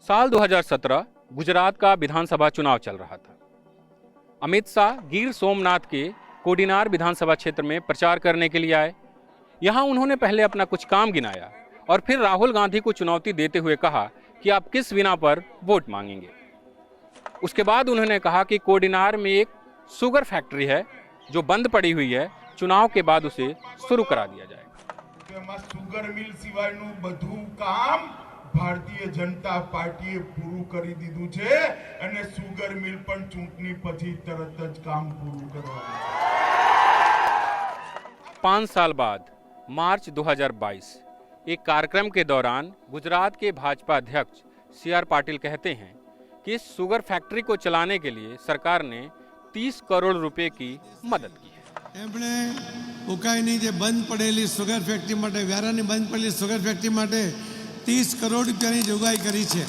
साल 2017 गुजरात का विधानसभा चुनाव चल रहा था। अमित शाह गिर सोमनाथ के कोडिनार विधानसभा क्षेत्र में प्रचार करने के लिए आए। यहां उन्होंने पहले अपना कुछ काम गिनाया और फिर राहुल गांधी को चुनौती देते हुए कहा कि आप किस बिना पर वोट मांगेंगे। उसके बाद उन्होंने कहा कि कोडिनार में एक शुगर फैक्ट्री है जो बंद पड़ी हुई है, चुनाव के बाद उसे शुरू करा दिया जाएगा। शुगर मिल सिवायનું બધું કામ ભારતીય જનતા પાર્ટીએ પૂરું કરી દીધું છે અને સુગર મિલ પણ ચૂંટણી પછી તરત જ કામ પૂરું કરવાનું છે। 5 साल बाद मार्च 2022 एक कार्यक्रम के दौरान गुजरात के भाजपा अध्यक्ष CR पाटिल कहते हैं कि इस शुगर फैक्ट्री को चलाने के लिए सरकार ने 30 करोड़ रुपए की मदद की है। एमणे उकाईनी जे बंद पड़ेली शुगर फैक्ट्री माटे व्यारानी बंद पड़ेली शुगर फैक्ट्री माटे 30 करोड़ रुपयानी जोगवाई करी छे।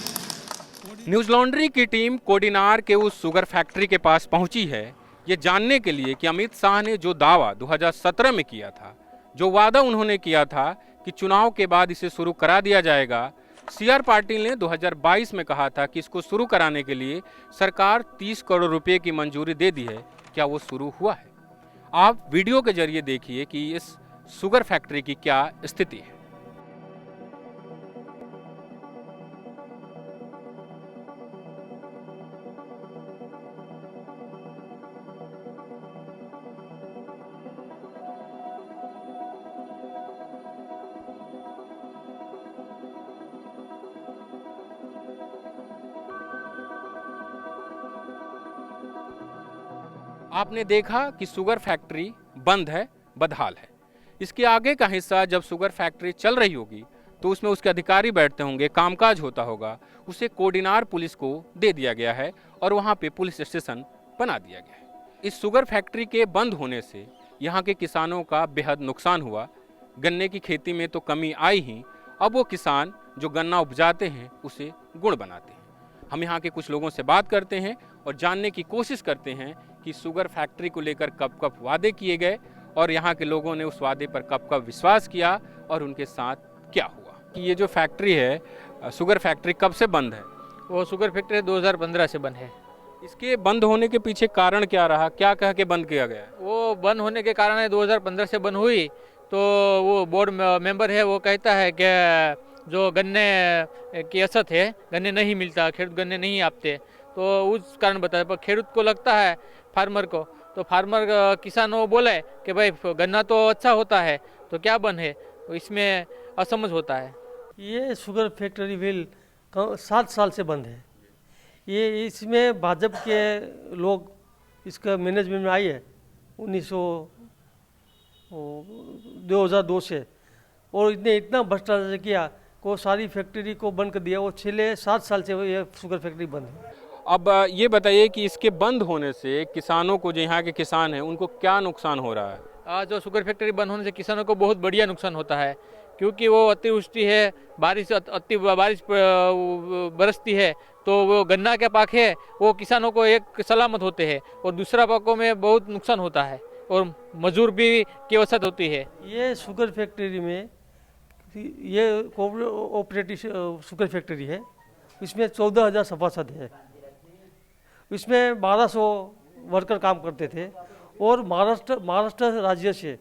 न्यूज लॉन्ड्री की टीम कोडिनार के उस शुगर फैक्ट्री के पास पहुंची है ये जानने के लिए कि अमित शाह ने जो दावा 2017 में किया था, जो वादा उन्होंने किया था कि चुनाव के बाद इसे शुरू करा दिया जाएगा, CR पाटिल ने 2022 में कहा था कि इसको शुरू कराने के लिए सरकार 30 करोड़ रुपए की मंजूरी दे दी है। क्या वो शुरू हुआ है? आप वीडियो के जरिए देखिए कि इस शुगर फैक्ट्री की क्या स्थिति है। आपने देखा कि शुगर फैक्ट्री बंद है, बदहाल है। इसके आगे का हिस्सा जब शुगर फैक्ट्री चल रही होगी तो उसमें उसके अधिकारी बैठते होंगे, कामकाज होता होगा, उसे कोडिनार पुलिस को दे दिया गया है और वहाँ पे पुलिस स्टेशन बना दिया गया है। इस शुगर फैक्ट्री के बंद होने से यहाँ के किसानों का बेहद नुकसान हुआ। गन्ने की खेती में तो कमी आई ही, अब वो किसान जो गन्ना उपजाते हैं उसे गुड़ बनाते हैं। हम यहाँ के कुछ लोगों से बात करते हैं और जानने की कोशिश करते हैं कि शुगर फैक्ट्री को लेकर कब कब वादे किए गए और यहाँ के लोगों ने उस वादे पर कब कब विश्वास किया और उनके साथ क्या हुआ। कि ये जो फैक्ट्री है, शुगर फैक्ट्री कब से बंद है? वो शुगर फैक्ट्री 2015 से बंद है। इसके बंद होने के पीछे कारण क्या रहा, क्या कह के बंद किया गया? वो बंद होने के कारण है 2015 से बंद हुई तो वो बोर्ड मेंबर है वो कहता है कि जो गन्ने की असत है, गन्ने नहीं मिलता, खेडूत गन्ने नहीं आपते, तो उस कारण बताया। पर खेडूत को लगता है फार्मर को, तो फार्मर किसानों बोले कि भाई गन्ना तो अच्छा होता है तो क्या बंद है, तो इसमें असमझ होता है। ये शुगर फैक्ट्री मिल 7 साल से बंद है। ये इसमें भाजपा के लोग इसका मैनेजमेंट में आई है 2002 से, और इसने इतना भ्रष्टाचार किया को सारी फैक्ट्री को बंद कर दिया। वो पिछले 7 साल से ये शुगर फैक्ट्री बंद है। अब ये बताइए कि इसके बंद होने से किसानों को, जो यहाँ के किसान हैं, उनको क्या नुकसान हो रहा है? जो शुगर फैक्ट्री बंद होने से किसानों को बहुत बढ़िया नुकसान होता है, क्योंकि वो अतिवृष्टि है, बारिश बरसती है तो वो गन्ना के पाक है वो किसानों को एक सलामत होते हैं, और दूसरा पाकों में बहुत नुकसान होता है और मजदूर भी की औसत होती है। ये शुगर फैक्ट्री में ये ऑपरेटिव शुगर फैक्ट्री है, इसमें 14,000 सभासद है। इसमें 1200 वर्कर काम करते थे और महाराष्ट्र राज्य से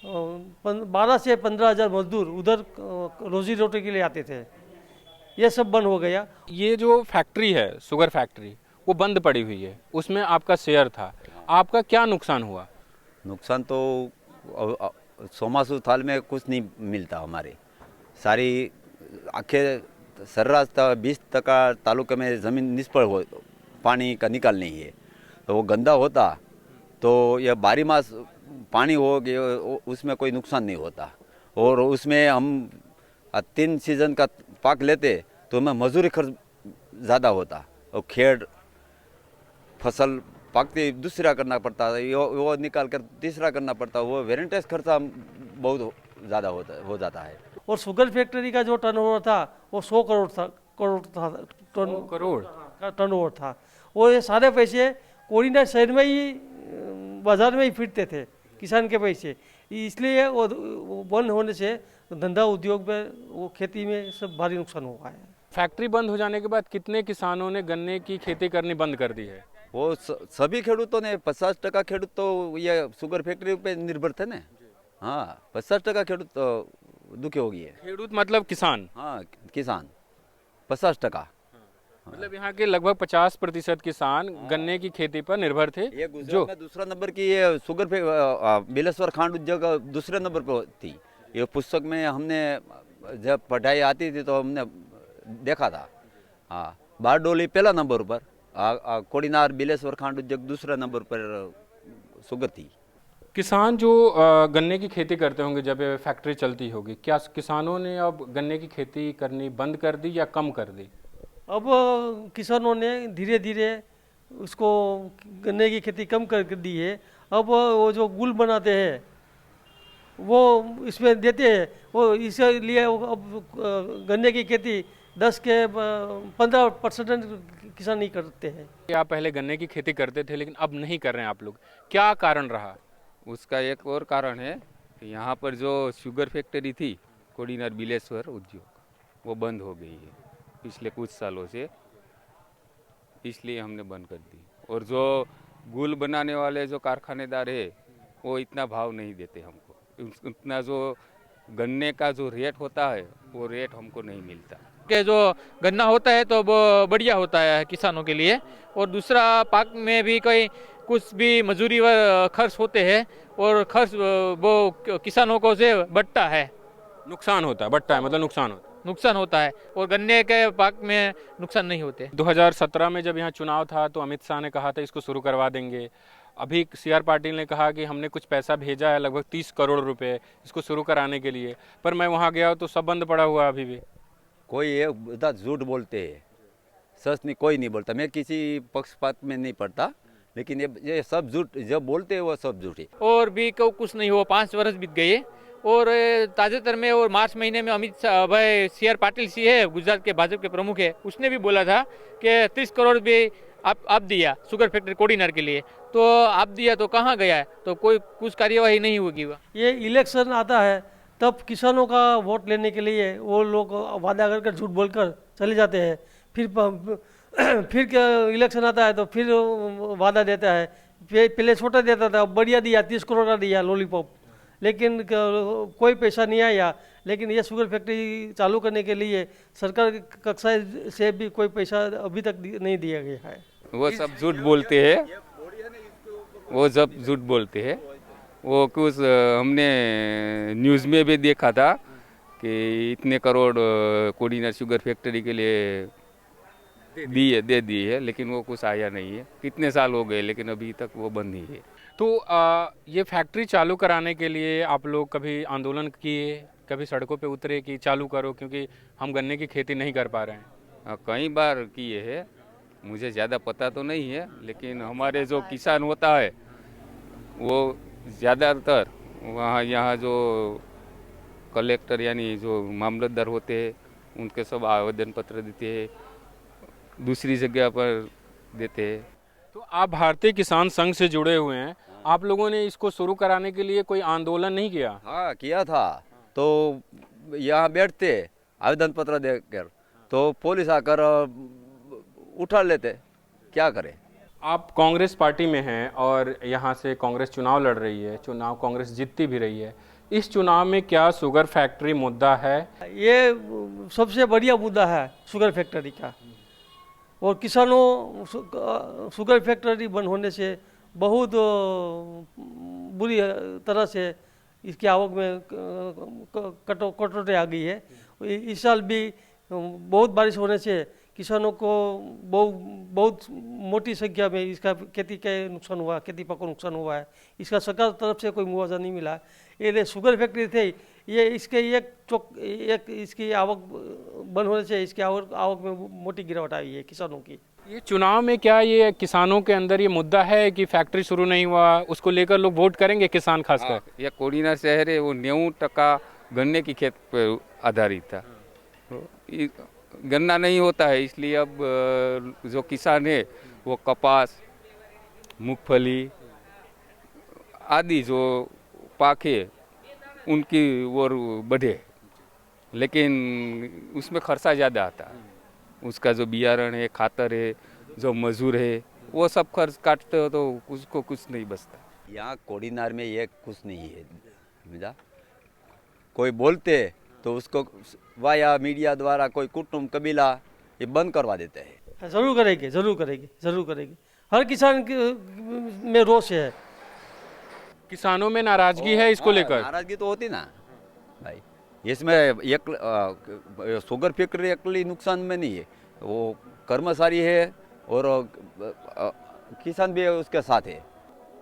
12 से 15,000 मजदूर उधर रोजी रोटी के लिए आते थे। ये सब बंद हो गया। ये जो फैक्ट्री है, शुगर फैक्ट्री, वो बंद पड़ी हुई है, उसमें आपका शेयर था, आपका क्या नुकसान हुआ? नुकसान तो सोमासु थाल में कुछ नहीं मिलता हमारे। सारी आखे सर्रास 20% तालुके में ज़मीन निष्फल हो, पानी का निकाल नहीं है, तो वो गंदा होता तो यह बारी मास पानी हो गया, उसमें कोई नुकसान नहीं होता। और उसमें हम 3 सीज़न का पाक लेते तो हमें मजदूरी खर्च ज़्यादा होता, और खेड़ फसल पाकते दूसरा करना पड़ता, वो निकाल कर तीसरा करना पड़ता, वो वेरेंटेज खर्चा बहुत ज़्यादा हो जाता है। और शुगर फैक्ट्री का जो टर्नओवर था वो 100 करोड़ था, टर्नओवर था। वो ये सारे पैसे कोडिनार शहर में ही, बाजार में ही फिरते थे, किसान के पैसे। इसलिए वो बंद होने से धंधा उद्योग में, वो खेती में सब भारी नुकसान हुआ है। फैक्ट्री बंद हो जाने के बाद कितने किसानों ने गन्ने की खेती करनी बंद कर दी है? वो सभी खेडूतों ने 50% खेडूत तो ये शुगर फैक्ट्री पे निर्भर थे ना। हाँ, 50% खेडूत तो दुखी हो गई है। खेडूत मतलब किसान। हाँ, किसान 50%। मतलब यहाँ के लगभग 50% किसान गन्ने की खेती पर निर्भर थे। ये गुजरात में दूसरा नंबर की ये शुगर बिलेश्वर खांड उद्योग दूसरे नंबर पर थी। ये पुस्तक में हमने जब पढ़ाई आती थी तो हमने देखा था। हाँ, बारडोली पहला नंबर पर, कोडिनार बिलेश्वर खांड उद्योग दूसरा नंबर पर शुगर थी। किसान जो गन्ने की खेती करते होंगे जब ये फैक्ट्री चलती होगी, क्या किसानों ने अब गन्ने की खेती करनी बंद कर दी या कम कर दी? अब किसानों ने धीरे धीरे उसको गन्ने की खेती कम कर दी है। अब वो जो गुल बनाते हैं वो इसमें देते हैं, वो इसलिए अब गन्ने की खेती 10 के 15% किसान नहीं करते हैं। आप पहले गन्ने की खेती करते थे लेकिन अब नहीं कर रहे हैं आप लोग, क्या कारण रहा? उसका एक और कारण है कि यहाँ पर जो शुगर फैक्ट्री थी कोडिनार बिलेश्वर उद्योग, वो बंद हो गई है पिछले कुछ सालों से, इसलिए हमने बंद कर दी। और जो गुल बनाने वाले जो कारखानेदार है वो इतना भाव नहीं देते हमको, उतना जो गन्ने का जो रेट होता है वो रेट हमको नहीं मिलता। कि जो गन्ना होता है तो वो बढ़िया होता है किसानों के लिए, और दूसरा पाक में भी कोई कुछ भी मजूरी व खर्च होते हैं और खर्च वो किसानों को से बढ़ता है, नुकसान होता है, बढ़ता है मतलब नुकसान होता है, और गन्ने के पाक में नुकसान नहीं होते। 2017 में जब यहाँ चुनाव था तो अमित शाह ने कहा था इसको शुरू करवा देंगे। अभी सीआर पाटिल ने कहा कि हमने कुछ पैसा भेजा है, लगभग 30 करोड़ रुपए इसको शुरू कराने के लिए, पर मैं वहाँ गया तो सब बंद पड़ा हुआ अभी भी। कोई ये बता झूठ बोलते हैं, सच नहीं, कोई नहीं बोलता। मैं किसी पक्षपात में नहीं पड़ता, लेकिन ये सब झूठ जो बोलते हैं वो सब झूठ है। और भी कुछ नहीं हुआ, 5 वर्ष बीत गए। और ताज़ेतर में और मार्च महीने में अमित शाह भाई सीआर पाटिल सी है, गुजरात के भाजपा के प्रमुख है, उसने भी बोला था कि 30 करोड़ भी आप दिया शुगर फैक्ट्री कोडिनार के लिए, तो आप दिया तो कहाँ गया है? तो कोई कुछ कार्यवाही नहीं होगी। ये इलेक्शन आता है तब किसानों का वोट लेने के लिए वो लोग वादा करके झूठ बोलकर चले जाते हैं, फिर क्या इलेक्शन आता है तो फिर वादा देता है। पहले छोटा देता था, बढ़िया दिया, 30 करोड़ का दिया लॉलीपॉप, लेकिन कोई पैसा नहीं आया। लेकिन ये शुगर फैक्ट्री चालू करने के लिए सरकार कक्षा से भी कोई पैसा अभी तक नहीं दिया गया है। वो सब झूठ बोलते हैं, वो सब झूठ बोलते हैं। वो कुछ हमने न्यूज़ में भी देखा था कि इतने करोड़ कोडिनार शुगर फैक्ट्री के लिए दे दिए है, लेकिन वो कुछ आया नहीं है। कितने साल हो गए लेकिन अभी तक वो बंद ही है। तो ये फैक्ट्री चालू कराने के लिए आप लोग कभी आंदोलन किए, कभी सड़कों पे उतरे कि चालू करो क्योंकि हम गन्ने की खेती नहीं कर पा रहे हैं? कई बार किए हैं, मुझे ज़्यादा पता तो नहीं है, लेकिन हमारे जो किसान होता है वो ज़्यादातर वहाँ यहाँ जो कलेक्टर यानी जो मामलतदार होते हैं उनके सब आवेदन पत्र देते हैं, दूसरी जगह पर देते हैं। तो आप भारतीय किसान संघ से जुड़े हुए हैं, आप लोगों ने इसको शुरू कराने के लिए कोई आंदोलन नहीं किया? हाँ, किया था। तो यहाँ बैठते आवेदन पत्र देकर तो पुलिस आकर उठा लेते, क्या करें। आप कांग्रेस पार्टी में हैं और यहाँ से कांग्रेस चुनाव लड़ रही है, चुनाव कांग्रेस जीतती भी रही है। इस चुनाव में क्या शुगर फैक्ट्री मुद्दा है? ये सबसे बढ़िया मुद्दा है शुगर फैक्ट्री का, और किसानों शुगर फैक्ट्री बंद होने से बहुत बुरी तरह से इसकी आवक में कटौती आ गई है। इस साल भी बहुत बारिश होने से किसानों को बहुत मोटी संख्या में इसका खेती का नुकसान हुआ, खेती पाक को नुकसान हुआ है। इसका सरकार तरफ से कोई मुआवजा नहीं मिला। ये शुगर फैक्ट्री थे, ये इसके एक इसकी आवक बंद होने से इसकी आवक में मोटी गिरावट आई है किसानों की। ये चुनाव में क्या ये किसानों के अंदर ये मुद्दा है कि फैक्ट्री शुरू नहीं हुआ, उसको लेकर लोग वोट करेंगे किसान खासकर? यह कोडिनार शहर है वो 90% गन्ने की खेत पर आधारित था। गन्ना नहीं होता है, इसलिए अब जो किसान है वो कपास, मूंगफली आदि जो पाक है उनकी ओर बढ़े, लेकिन उसमें खर्चा ज़्यादा आता है। उसका जो बियारण है, खातर है, जो मजूर है, वो सब खर्च काटते हो तो उसको कुछ नहीं बचता। यहाँ कोडीनार में ये कुछ नहीं है, समझा। कोई बोलते तो उसको वाया मीडिया द्वारा कोई कुटुंब कबीला ये बंद करवा देते हैं। ज़रूर करेंगे, ज़रूर करेंगे, ज़रूर करेंगे। हर किसान में रोष है। किसानों में नाराजगी है इसको लेकर। नाराजगी तो होती ना भाई, इसमें एक शुगर फैक्ट्री अकेली नुकसान में नहीं है, वो कर्मचारी है और किसान भी उसके साथ है।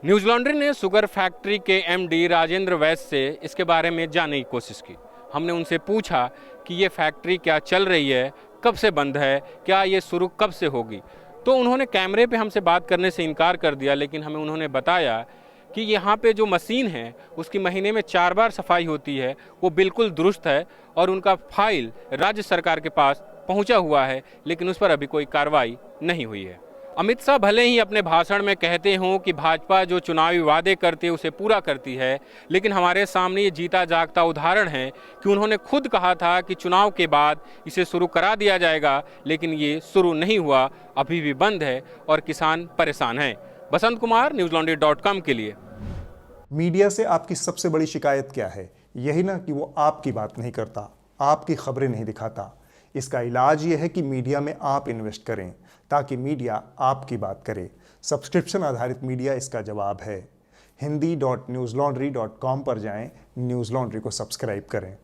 न्यूज़ लॉन्ड्री ने शुगर फैक्ट्री के एमडी राजेंद्र वैश्य से इसके बारे में जानने की कोशिश की। हमने उनसे पूछा कि ये फैक्ट्री क्या चल रही है, कब से बंद है, क्या ये शुरू कब से होगी। तो उन्होंने कैमरे पे हमसे बात करने से इनकार कर दिया, लेकिन हमें उन्होंने बताया कि यहाँ पे जो मशीन है उसकी महीने में 4 बार सफाई होती है, वो बिल्कुल दुरुस्त है और उनका फाइल राज्य सरकार के पास पहुँचा हुआ है, लेकिन उस पर अभी कोई कार्रवाई नहीं हुई है। अमित शाह भले ही अपने भाषण में कहते हों कि भाजपा जो चुनावी वादे करती है उसे पूरा करती है, लेकिन हमारे सामने ये जीता जागता उदाहरण है कि उन्होंने खुद कहा था कि चुनाव के बाद इसे शुरू करा दिया जाएगा, लेकिन ये शुरू नहीं हुआ, अभी भी बंद है और किसान परेशान हैं। बसंत कुमार, newslaundry.com के लिए। मीडिया से आपकी सबसे बड़ी शिकायत क्या है? यही ना कि वो आपकी बात नहीं करता, आपकी खबरें नहीं दिखाता। इसका इलाज ये है कि मीडिया में आप इन्वेस्ट करें ताकि मीडिया आपकी बात करे। सब्सक्रिप्शन आधारित मीडिया इसका जवाब है। hindi.newslaundry.com पर जाएं, न्यूज़ लॉन्ड्री को सब्सक्राइब करें।